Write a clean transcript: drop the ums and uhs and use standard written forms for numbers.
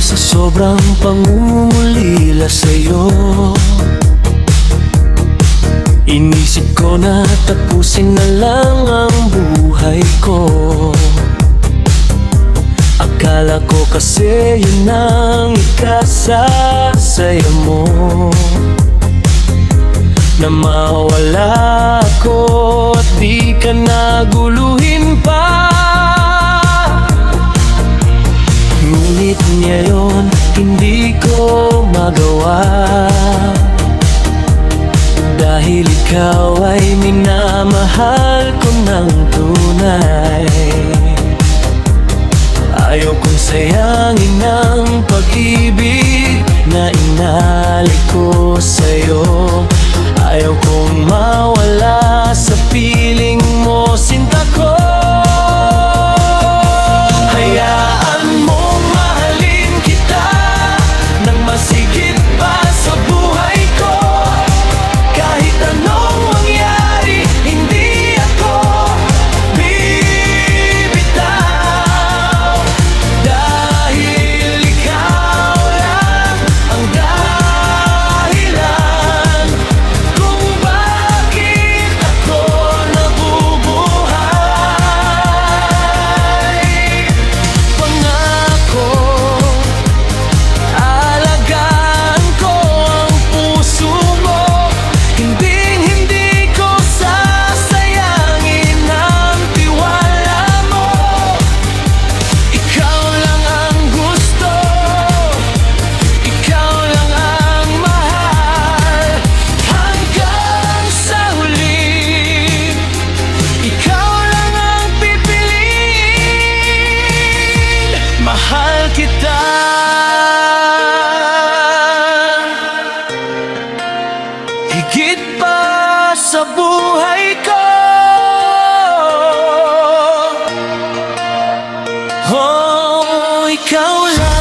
Sa sobrang pangungulila sa'yo, inisip ko na tapusin na lang ang buhay ko. Akala ko kasi yun ang ikasasaya mo, na mawala ako at di ka naguluhin pa. Ngunit ngayon hindi ko magawa, dahil ikaw ay minamahal ko ng tunay. Ayaw kong sayangin ang pag-ibig na inalik ko sa'yo. Ayaw kong mawala sa piling mo, sinta ko. Hayaan mong mahalin kita nang masigit pa sa buhay ko. Kahit anong mangyari, hindi ako bibitaw, dahil ikaw lang ang dahilan kung bakit ako nabubuhay. Pangako, alagaan ko ang puso mo, hindi ko sasayangin ang tiwala mo. Ikaw lang ang gusto, ikaw lang ang mahal, hanggang sa huli. Ikaw lang ang pipiliin, mahal kita. Higit pa sa buhay ko. Oh, ikaw lang.